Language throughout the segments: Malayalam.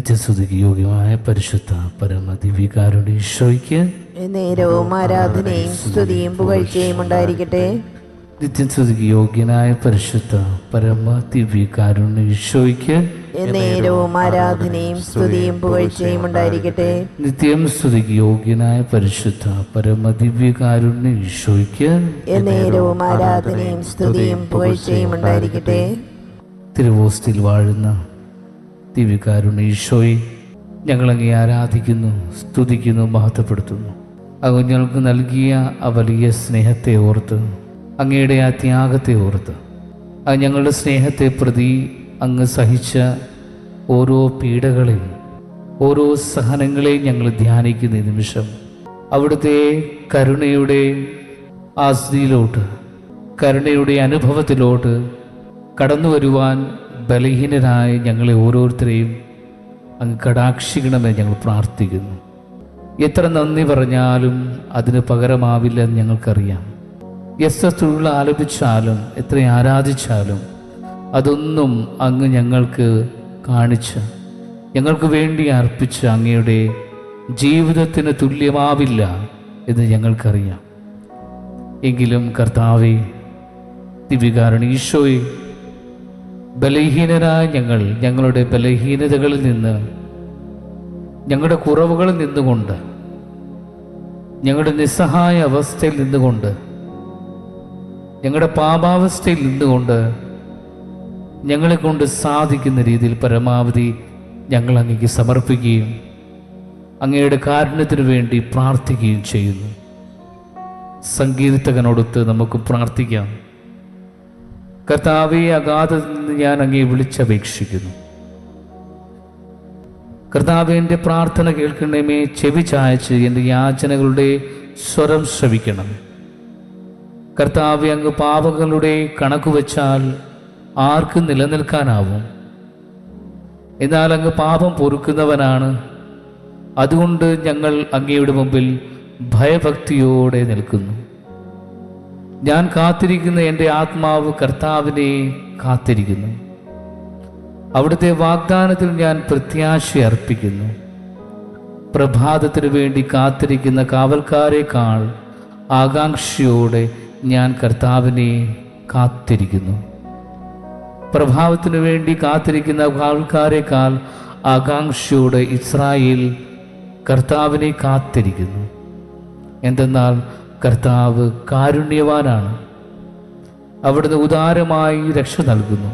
നിത്യസ്തുതിക്ക് യോഗ്യമായ പരിശുദ്ധ പരമദിവ്യകാരുണ്യ ഈശോയ്ക്ക് നേരവും ആരാധനയും സ്തുതിയും പുകഴ്ചയും ഉണ്ടായിരിക്കട്ടെ. നിത്യസ്തുതിക്ക് യോഗ്യനായ പരിശുദ്ധ പരമദിവ്യകാരുണ്യ ഈശോയ്ക്ക് നേരവും ആരാധനയും സ്തുതിയും പുകഴ്ചയും ഉണ്ടായിരിക്കട്ടെ. നിത്യം സ്തുതിക്ക് യോഗ്യനായ പരിശുദ്ധ പരമദിവ്യകാരുണ്യ ഈശോയ്ക്ക് നേരവും ആരാധനയും സ്തുതിയും പുകഴ്ചയും ഉണ്ടായിരിക്കട്ടെ. തിരുവോസ്തിൽ വാഴുന്ന ദിവ്യകാരുണ്യ ഈശോയെ, ഞങ്ങളങ്ങേ ആരാധിക്കുന്നു, സ്തുതിക്കുന്നു, മഹത്വപ്പെടുത്തുന്നു. അങ്ങ് ഞങ്ങൾക്ക് നൽകിയ ആ വലിയ സ്നേഹത്തെ ഓർത്ത്, അങ്ങയുടെ ആ ത്യാഗത്തെ ഓർത്ത്, ആ ഞങ്ങളുടെ സ്നേഹത്തെ പ്രതി അങ്ങ് സഹിച്ച ഓരോ പീഡകളെയും ഓരോ സഹനങ്ങളെയും ഞങ്ങൾ ധ്യാനിക്കുന്ന ഈ നിമിഷം അവിടുത്തെ കരുണയുടെ ആസ്തിയിലോട്ട്, കരുണയുടെ അനുഭവത്തിലോട്ട് കടന്നു വരുവാൻ ബലഹീനരായ ഞങ്ങളെ ഓരോരുത്തരെയും അങ്ങ് കടാക്ഷിക്കണമെന്ന് ഞങ്ങൾ പ്രാർത്ഥിക്കുന്നു. എത്ര നന്ദി പറഞ്ഞാലും അതിന് പകരമാവില്ലെന്ന് ഞങ്ങൾക്കറിയാം. എത്ര തുള്ള ആലപിച്ചാലും എത്ര ആരാധിച്ചാലും അതൊന്നും അങ്ങ് ഞങ്ങൾക്ക് കാണിച്ച, ഞങ്ങൾക്ക് വേണ്ടി അർപ്പിച്ച അങ്ങയുടെ ജീവിതത്തിന് തുല്യമാവില്ല എന്ന് ഞങ്ങൾക്കറിയാം. എങ്കിലും കർത്താവേ, ദിവ്യകാരുണ്യ ഈശോയെ, ബലഹീനരായ ഞങ്ങളുടെ ബലഹീനതകളിൽ നിന്ന്, ഞങ്ങളുടെ കുറവുകളിൽ നിന്നുകൊണ്ട്, ഞങ്ങളുടെ നിസ്സഹായ അവസ്ഥയിൽ നിന്നുകൊണ്ട്, ഞങ്ങളുടെ പാപാവസ്ഥയിൽ നിന്നുകൊണ്ട് ഞങ്ങളെ കൊണ്ട് സാധിക്കുന്ന രീതിയിൽ പരമാവധി ഞങ്ങൾ അങ്ങേക്ക് സമർപ്പിക്കുകയും അങ്ങയുടെ കാരുണ്യത്തിനു വേണ്ടി പ്രാർത്ഥിക്കുകയും ചെയ്യുന്നു. സങ്കീർത്തകനോടൊത്ത് നമുക്ക് പ്രാർത്ഥിക്കാം. കർത്താവേ, അഗാധത്തിൽ നിന്ന് ഞാൻ അങ്ങേ വിളിച്ചപേക്ഷിക്കുന്നു. കർത്താവേ, എൻ്റെ പ്രാർത്ഥന കേൾക്കണമേ, ചെവി ചായച്ച് എൻ്റെ യാചനകളുടെ സ്വരം ശ്രവിക്കണം. കർത്താവേ, അങ്ങ് പാപങ്ങളുടെ കണക്ക് വെച്ചാൽ ആർക്ക് നിലനിൽക്കാനാവും? എന്നാൽ അങ്ങ് പാപം പൊറുക്കുന്നവനാണ്. അതുകൊണ്ട് ഞങ്ങൾ അങ്ങയുടെ മുമ്പിൽ ഭയഭക്തിയോടെ നിൽക്കുന്നു. ഞാൻ കാത്തിരിക്കുന്ന എൻ്റെ ആത്മാവ് കർത്താവിനെ കാത്തിരിക്കുന്നു. അവിടുത്തെ വാഗ്ദാനത്തിൽ ഞാൻ പ്രത്യാശ അർപ്പിക്കുന്നു. പ്രഭാതത്തിനു വേണ്ടി കാത്തിരിക്കുന്ന കാവൽക്കാരെക്കാൾ ആകാംക്ഷയോടെ ഞാൻ കർത്താവിനെ കാത്തിരിക്കുന്നു. പ്രഭാതത്തിനു വേണ്ടി കാത്തിരിക്കുന്ന കാവൽക്കാരെക്കാൾ ആകാംക്ഷയോടെ ഇസ്രായേൽ കർത്താവിനെ കാത്തിരിക്കുന്നു. എന്തെന്നാൽ കർത്താവ് കാരുണ്യവാനാണ്. അവിടുന്ന് ഉദാരമായി രക്ഷ നൽകുന്നു.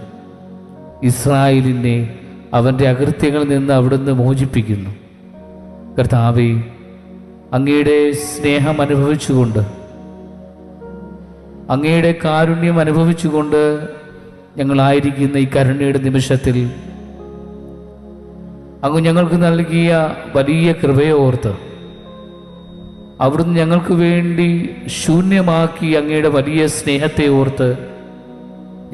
ഇസ്രായേലിനെ അവൻ്റെ അകൃത്യങ്ങളിൽ നിന്ന് അവിടുന്ന് മോചിപ്പിക്കുന്നു. കർത്താവേ, അങ്ങയുടെ സ്നേഹം അനുഭവിച്ചുകൊണ്ട്, അങ്ങയുടെ കാരുണ്യം അനുഭവിച്ചുകൊണ്ട് ഞങ്ങളായിരിക്കുന്ന ഈ കരുണയുടെ നിമിഷത്തിൽ അങ്ങ് ഞങ്ങൾക്ക് നൽകിയ വലിയ കൃപയെ ഓർത്ത്, അവിടുന്ന് ഞങ്ങൾക്ക് വേണ്ടി ശൂന്യമാക്കി അങ്ങയുടെ വലിയ സ്നേഹത്തെ ഓർത്ത്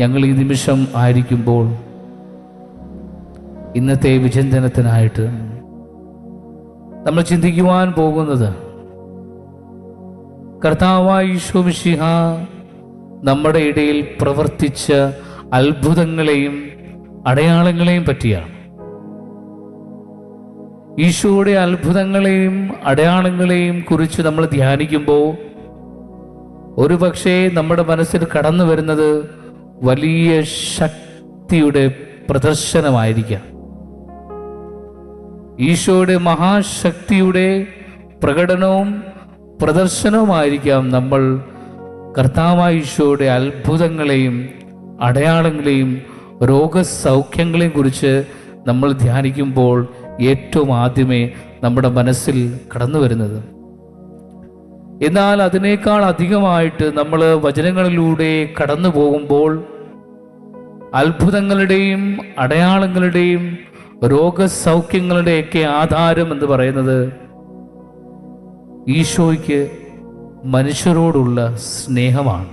ഞങ്ങൾ ഈ നിമിഷം ആയിരിക്കുമ്പോൾ, ഇന്നത്തെ വിചിന്തനത്തിനായിട്ട് നമ്മൾ ചിന്തിക്കുവാൻ പോകുന്നത് കർത്താവായ ഈശോ മിശിഹ നമ്മുടെ ഇടയിൽ പ്രവർത്തിച്ച അത്ഭുതങ്ങളെയും അടയാളങ്ങളെയും പറ്റിയാണ്. ഈശോയുടെ അത്ഭുതങ്ങളെയും അടയാളങ്ങളെയും കുറിച്ച് നമ്മൾ ധ്യാനിക്കുമ്പോൾ ഒരുപക്ഷെ നമ്മുടെ മനസ്സിൽ കടന്നു വരുന്നത് വലിയ ശക്തിയുടെ പ്രദർശനമായിരിക്കാം. ഈശോയുടെ മഹാശക്തിയുടെ പ്രകടനവും പ്രദർശനവുമായിരിക്കാം നമ്മൾ കർത്താവായ ഈശോയുടെ അത്ഭുതങ്ങളെയും അടയാളങ്ങളെയും രോഗസൗഖ്യങ്ങളെയും കുറിച്ച് നമ്മൾ ധ്യാനിക്കുമ്പോൾ ഏറ്റവും ആദ്യമേ നമ്മുടെ മനസ്സിൽ കടന്നു വരുന്നത്. എന്നാൽ അതിനേക്കാൾ അധികമായിട്ട് നമ്മൾ വചനങ്ങളിലൂടെ കടന്നു പോകുമ്പോൾ അത്ഭുതങ്ങളുടെയും അടയാളങ്ങളുടെയും രോഗസൗഖ്യങ്ങളുടെയൊക്കെ ആധാരം എന്ന് പറയുന്നത് ഈശോയ്ക്ക് മനുഷ്യരോടുള്ള സ്നേഹമാണ്.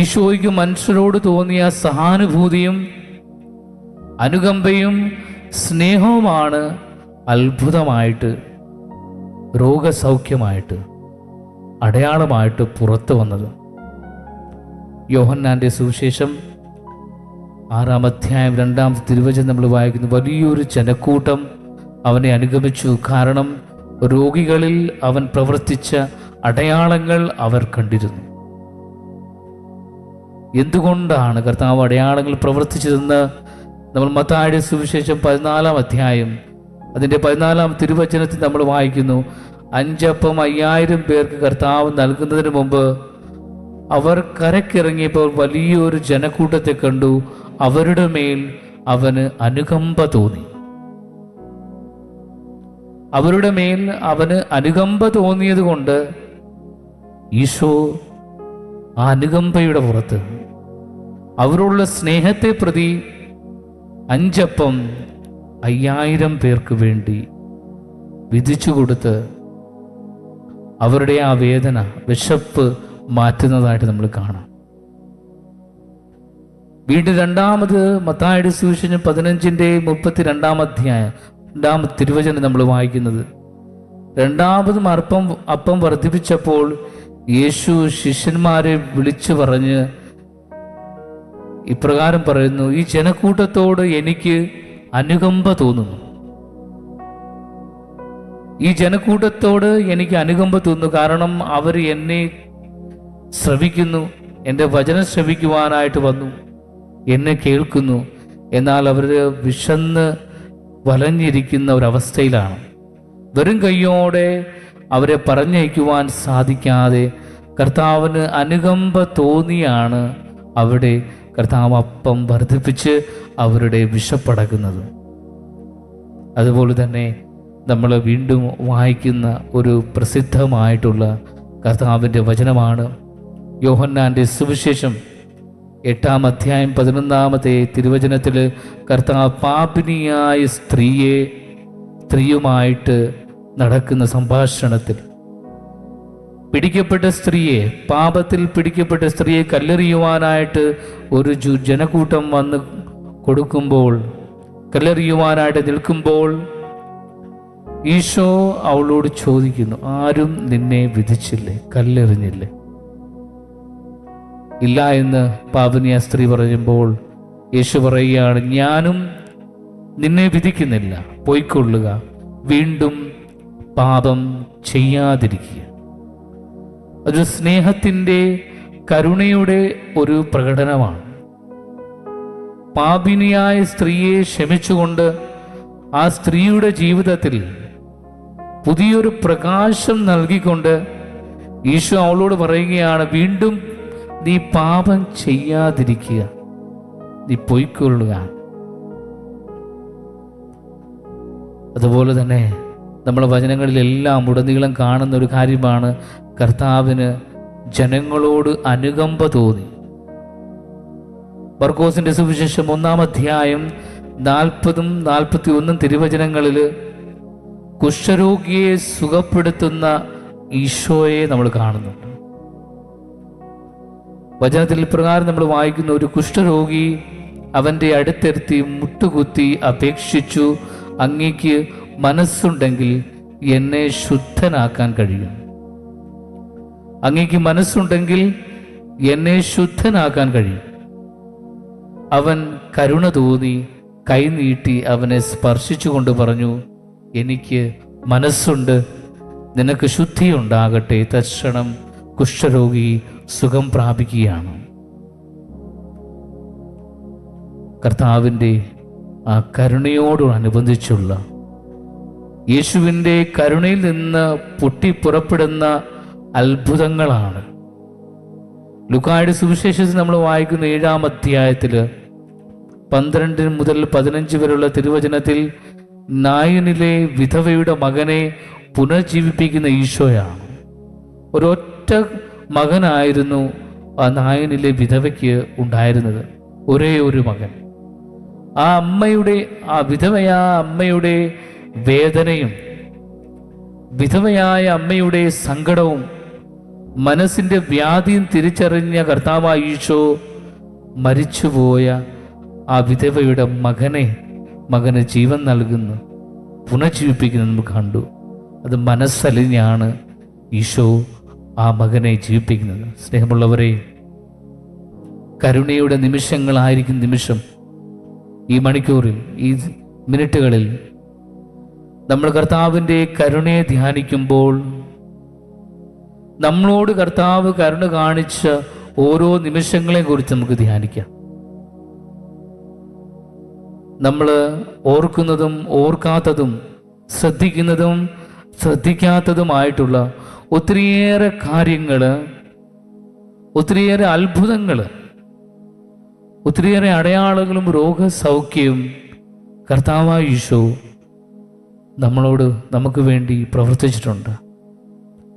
ഈശോയ്ക്ക് മനുഷ്യരോട് തോന്നിയ സഹാനുഭൂതിയും അനുകമ്പയും സ്നേഹവുമാണ് അത്ഭുതമായിട്ട്, രോഗസൗഖ്യമായിട്ട്, അടയാളമായിട്ട് പുറത്തു വന്നത്. യോഹന്നാന്റെ സുവിശേഷം 6-ാം അധ്യായം 2-ാം തിരുവചനം നമ്മൾ വായിക്കുന്നു. വലിയൊരു ജനക്കൂട്ടം അവനെ അനുഗമിച്ചു. കാരണം രോഗികളിൽ അവൻ പ്രവർത്തിച്ച അടയാളങ്ങൾ അവർ കണ്ടിരുന്നു. എന്തുകൊണ്ടാണ് കർത്താവ് അടയാളങ്ങൾ പ്രവർത്തിച്ചതെന്ന് നമ്മൾ മത്തായിയുടെ സുവിശേഷം 14-ാം അധ്യായം അതിൻ്റെ 14-ാം തിരുവചനത്തിൽ നമ്മൾ വായിക്കുന്നു. 5 അപ്പം 5000 പേർക്ക് കർത്താവ് നൽകുന്നതിന് മുമ്പ് അവർ കരക്കിറങ്ങിയപ്പോൾ വലിയൊരു ജനക്കൂട്ടത്തെ കണ്ടു. അവരുടെ മേൽ അവന് അനുകമ്പ തോന്നി. അവരുടെ മേൽ അവന് അനുകമ്പ തോന്നിയത് കൊണ്ട് ഈശോ ആ അനുകമ്പയുടെ പുറത്ത് അവരോടുള്ള സ്നേഹത്തെ പ്രതി 5 അപ്പം 5000 പേർക്ക് വേണ്ടി വിധിച്ചു കൊടുത്ത് അവരുടെ ആ വേദന, വിശപ്പ് മാറ്റുന്നതായിട്ട് നമ്മൾ കാണാം. വീണ്ടും 2-ാമത് മത്തായിയുടെ സുവിശേഷം 15-ന്റെ 32-ാം അധ്യായം 2-ാം തിരുവചനം നമ്മൾ വായിക്കുന്നത്. 2-ാമതും അപ്പം വർദ്ധിപ്പിച്ചപ്പോൾ യേശു ശിഷ്യന്മാരെ വിളിച്ചു പറഞ്ഞ് ഇപ്രകാരം പറയുന്നു: ഈ ജനക്കൂട്ടത്തോട് എനിക്ക് അനുകമ്പ തോന്നുന്നു. ഈ ജനക്കൂട്ടത്തോട് എനിക്ക് അനുകമ്പ തോന്നുന്നു. കാരണം അവർ എന്നെ ശ്രവിക്കുന്നു, എൻ്റെ വചനം ശ്രവിക്കുവാനായിട്ട് വന്നു, എന്നെ കേൾക്കുന്നു. എന്നാൽ അവർ വിശന്ന് വലഞ്ഞിരിക്കുന്ന ഒരവസ്ഥയിലാണ്. വെറും കൈയോടെ അവരെ പറഞ്ഞയക്കുവാൻ സാധിക്കാതെ കർത്താവിന് അനുകമ്പ തോന്നിയാണ് അവിടെ കർത്താവ് അപ്പം വർദ്ധിപ്പിച്ച് അവരുടെ വിശപ്പടക്കുന്നത്. അതുപോലെ തന്നെ നമ്മൾ വീണ്ടും വായിക്കുന്ന ഒരു പ്രസിദ്ധമായിട്ടുള്ള കർത്താവിൻ്റെ വചനമാണ് യോഹന്നാൻ്റെ സുവിശേഷം 8-ാം അധ്യായം 11-ാമത്തെ തിരുവചനത്തിൽ കർത്താവ് പാപിനിയായ സ്ത്രീയുമായിട്ട് നടക്കുന്ന സംഭാഷണത്തിൽ പിടിക്കപ്പെട്ട സ്ത്രീയെ, പാപത്തിൽ പിടിക്കപ്പെട്ട സ്ത്രീയെ കല്ലെറിയുവാനായിട്ട് ഒരു ജനക്കൂട്ടം വന്ന് കൊടുക്കുമ്പോൾ, കല്ലെറിയുവാനായിട്ട് നിൽക്കുമ്പോൾ ഈശോ അവളോട് ചോദിക്കുന്നു, ആരും നിന്നെ വിധിച്ചില്ലേ, കല്ലെറിഞ്ഞില്ലേ? ഇല്ല എന്ന് പാപിനിയ സ്ത്രീ പറയുമ്പോൾ യേശു പറയുകയാണ്, ഞാനും നിന്നെ വിധിക്കുന്നില്ല, പോയിക്കൊള്ളുക, വീണ്ടും പാപം ചെയ്യാതിരിക്കുക. ഒരു സ്നേഹത്തിൻ്റെ, കരുണയുടെ ഒരു പ്രകടനമാണ്. പാപിനിയായ സ്ത്രീയെ ക്ഷമിച്ചുകൊണ്ട് ആ സ്ത്രീയുടെ ജീവിതത്തിൽ പുതിയൊരു പ്രകാശം നൽകിക്കൊണ്ട് ഈശോ അവളോട് പറയുകയാണ്, വീണ്ടും നീ പാപം ചെയ്യാതിരിക്കുക, നീ പൊയ്ക്കൊള്ളുക. അതുപോലെ തന്നെ നമ്മളെ വചനങ്ങളിലെല്ലാം ഉടനീളം കാണുന്ന ഒരു കാര്യമാണ്, കർത്താവിന് ജനങ്ങളോട് അനുകമ്പ തോന്നി. മർക്കോസിന്റെ സുവിശേഷം 1-ാം അധ്യായം 40-ഉം 41-ഉം തിരുവചനങ്ങളിൽ കുഷ്ഠരോഗിയെ സുഖപ്പെടുത്തുന്ന ഈശോയെ നമ്മൾ കാണുന്നുണ്ട്. വചനത്തിൽ പ്രകാരം നമ്മൾ വായിക്കുന്ന, ഒരു കുഷ്ഠരോഗി അവൻ്റെ അടുത്തെത്തി മുട്ടുകുത്തി അപേക്ഷിച്ചു, അങ്ങേക്ക് മനസ്സുണ്ടെങ്കിൽ എന്നെ ശുദ്ധനാക്കാൻ കഴിയും. അങ്ങേക്ക് മനസ്സുണ്ടെങ്കിൽ എന്നെ ശുദ്ധനാക്കാൻ കഴിയും. അവൻ കരുണ തോന്നി കൈനീട്ടി അവനെ സ്പർശിച്ചുകൊണ്ട് പറഞ്ഞു, എനിക്ക് മനസ്സുണ്ട്, നിനക്ക് ശുദ്ധിയുണ്ടാകട്ടെ. തൽക്ഷണം കുഷ്ഠരോഗി സുഖം പ്രാപിക്കുകയാണ്. കർത്താവിൻ്റെ ആ കരുണയോടനുബന്ധിച്ചുള്ള യേശുവിൻ്റെ കരുണയിൽ നിന്ന് പൊട്ടിപ്പുറപ്പെടുന്ന അത്ഭുതങ്ങളാണ്. ലൂക്കായുടെ സുവിശേഷത്തിൽ നമ്മൾ വായിക്കുന്ന 7-ാം അധ്യായത്തിൽ 12 മുതൽ 15 വരെയുള്ള തിരുവചനത്തിൽ നായിനിലെ വിധവയുടെ മകനെ പുനർജീവിപ്പിക്കുന്ന ഈശോയാണ്. ഒരൊറ്റ മകനായിരുന്നു ആ നായിനിലെ വിധവയ്ക്ക് ഉണ്ടായിരുന്നത്, ഒരേ ഒരു മകൻ. ആ അമ്മയുടെ, ആ വിധവയായ അമ്മയുടെ വേദനയും വിധവയായ അമ്മയുടെ സങ്കടവും മനസ്സിൻ്റെ വ്യാധിയും തിരിച്ചറിഞ്ഞ കർത്താവായ ഈശോ മരിച്ചുപോയ ആ വിധവയുടെ മകന് ജീവൻ നൽകുന്നു, പുനഃജീവിപ്പിക്കുന്നത് നമ്മൾ കണ്ടു. അത് മനസ്സലിഞ്ഞാണ് ഈശോ ആ മകനെ ജീവിപ്പിക്കുന്നത്. സ്നേഹമുള്ളവരെ, കരുണയുടെ നിമിഷങ്ങളായിരിക്കും നിമിഷം ഈ മണിക്കൂറിൽ, ഈ മിനിറ്റുകളിൽ നമ്മൾ കർത്താവിൻ്റെ കരുണയെ ധ്യാനിക്കുമ്പോൾ നമ്മളോട് കർത്താവ് കരുണ കാണിച്ച ഓരോ നിമിഷങ്ങളെയും കുറിച്ച് നമുക്ക് ധ്യാനിക്കാം. നമ്മൾ ഓർക്കുന്നതും ഓർക്കാത്തതും ശ്രദ്ധിക്കുന്നതും ശ്രദ്ധിക്കാത്തതുമായിട്ടുള്ള ഒത്തിരിയേറെ കാര്യങ്ങൾ, ഒത്തിരിയേറെ അത്ഭുതങ്ങൾ, ഒത്തിരിയേറെ അടയാളങ്ങളും രോഗസൗഖ്യവും കർത്താവായ ഈശോ നമ്മളോട് നമുക്ക് വേണ്ടി പ്രവർത്തിച്ചിട്ടുണ്ട്.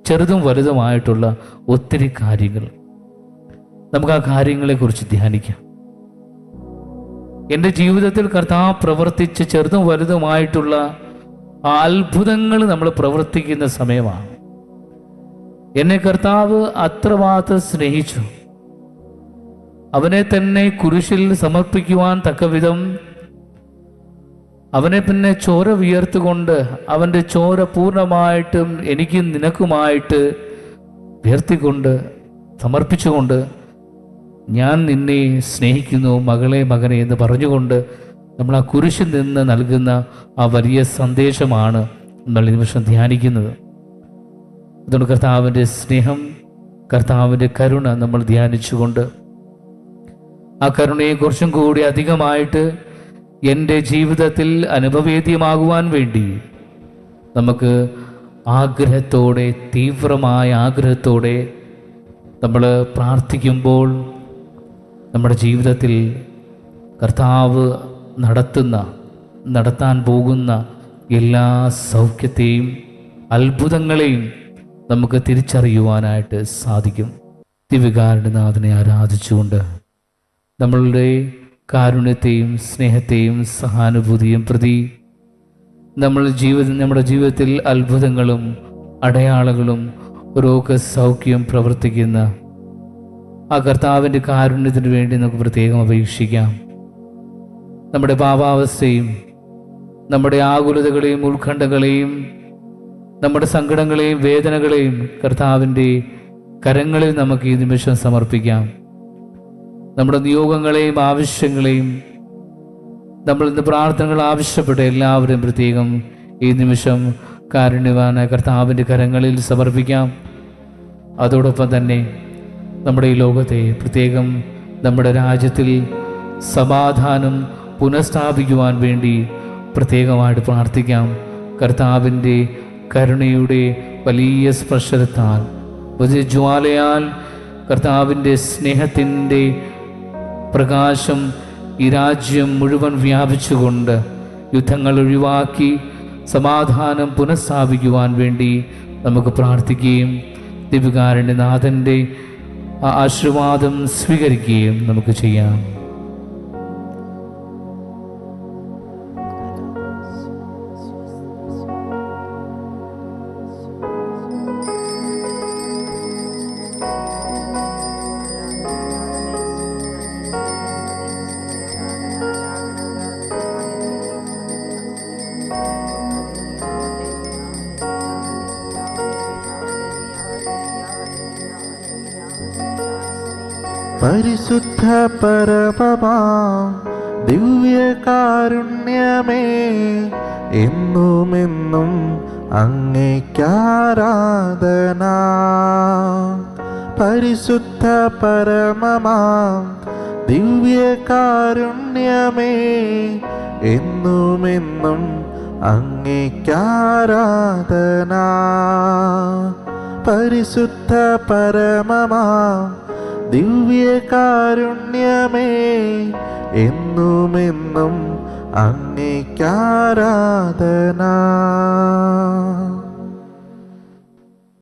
ചെറുതും വലുതുമായിട്ടുള്ള ഒത്തിരി കാര്യങ്ങൾ. നമുക്ക് ആ കാര്യങ്ങളെക്കുറിച്ച് ധ്യാനിക്കാം. എൻ്റെ ജീവിതത്തിൽ കർത്താവ് പ്രവർത്തിച്ച് ചെറുതും വലുതുമായിട്ടുള്ള ആ അത്ഭുതങ്ങൾ നമ്മൾ പ്രവർത്തിക്കുന്ന സമയമാണ്. എന്നെ കർത്താവ് അത്രമാത്രം സ്നേഹിച്ചു. അവനെ തന്നെ കുരിശിൽ സമർപ്പിക്കുവാൻ തക്കവിധം അവനെ പിന്നെ ചോര വിയർത്തുകൊണ്ട്, അവൻ്റെ ചോര പൂർണ്ണമായിട്ടും എനിക്കും നിനക്കുമായിട്ട് വിയർത്തിക്കൊണ്ട് സമർപ്പിച്ചുകൊണ്ട്, ഞാൻ നിന്നെ സ്നേഹിക്കുന്നു മകളെ മകനെ എന്ന് പറഞ്ഞുകൊണ്ട് നമ്മൾ ആ കുരിശിൽ നിന്ന് നൽകുന്ന ആ വലിയ സന്ദേശമാണ് നമ്മൾ ഈ നിമിഷം ധ്യാനിക്കുന്നത്. അതുകൊണ്ട് കർത്താവിൻ്റെ സ്നേഹം, കർത്താവിൻ്റെ കരുണ നമ്മൾ ധ്യാനിച്ചുകൊണ്ട് ആ കരുണയെ കുറച്ചും കൂടി അധികമായിട്ട് എൻ്റെ ജീവിതത്തിൽ അനുഭവേദ്യമാകുവാൻ വേണ്ടി നമുക്ക് ആഗ്രഹത്തോടെ, തീവ്രമായ ആഗ്രഹത്തോടെ നമ്മൾ പ്രാർത്ഥിക്കുമ്പോൾ നമ്മുടെ ജീവിതത്തിൽ കർത്താവ് നടത്താൻ പോകുന്ന എല്ലാ സൗഖ്യത്തെയും അത്ഭുതങ്ങളെയും നമുക്ക് തിരിച്ചറിയുവാനായിട്ട് സാധിക്കും. ദിവ്യകാരുണ്യനാഥനെ ആരാധിച്ചുകൊണ്ട് നമ്മളുടെ കാരുണ്യത്തെയും സ്നേഹത്തെയും സഹാനുഭൂതിയും പ്രതി നമ്മുടെ ജീവിതത്തിൽ അത്ഭുതങ്ങളും അടയാളങ്ങളും രോഗസൗഖ്യം പ്രവർത്തിക്കുന്ന ആ കർത്താവിൻ്റെ കാരുണ്യത്തിന് വേണ്ടി നമുക്ക് പ്രത്യേകം അപേക്ഷിക്കാം. നമ്മുടെ പാപാവസ്ഥയും നമ്മുടെ ആകുലതകളെയും ഉത്കണ്ഠകളെയും നമ്മുടെ സങ്കടങ്ങളെയും വേദനകളെയും കർത്താവിൻ്റെ കരങ്ങളിൽ നമുക്ക് ഈ നിമിഷം സമർപ്പിക്കാം. നമ്മുടെ നിയോഗങ്ങളെയും ആവശ്യങ്ങളെയും നമ്മൾ ഇന്ന് പ്രാർത്ഥനകൾ ആവശ്യപ്പെട്ട എല്ലാവരും പ്രത്യേകം ഈ നിമിഷം കാരുണ്യവാനായ കർത്താവിൻ്റെ കരങ്ങളിൽ സമർപ്പിക്കാം. അതോടൊപ്പം തന്നെ നമ്മുടെ ഈ ലോകത്തെ, പ്രത്യേകം നമ്മുടെ രാജ്യത്തിൽ സമാധാനം പുനഃസ്ഥാപിക്കുവാൻ വേണ്ടി പ്രത്യേകമായിട്ട് പ്രാർത്ഥിക്കാം. കർത്താവിൻ്റെ കരുണയുടെ വലിയ സ്പർശനത്താൽ, വലിയ ജ്വാലയാൽ, കർത്താവിൻ്റെ സ്നേഹത്തിൻ്റെ പ്രകാശം ഈ രാജ്യം മുഴുവൻ വ്യാപിച്ചുകൊണ്ട് യുദ്ധങ്ങൾ ഒഴിവാക്കി സമാധാനം പുനഃസ്ഥാപിക്കുവാൻ വേണ്ടി നമുക്ക് പ്രാർത്ഥിക്കുകയും ദിവ്യകാരുണ്യനാഥൻ്റെ ആശീർവാദം സ്വീകരിക്കുകയും നമുക്ക് ചെയ്യാം. പരിശുദ്ധ പരമമാം ദിവ്യകാരുണ്യമേ, എന്നുമെന്നും അങ്ങേക്കാരാധന. പരിശുദ്ധ പരമമാം ദിവ്യകാരുണ്യമേ, എന്നുമെന്നും അങ്ങേക്കാരാധന. പരിശുദ്ധ പരമമാം ദിവ്യകാരുണ്യമേ, എന്നുമെന്നും അങ്ങേക്കാരാധന.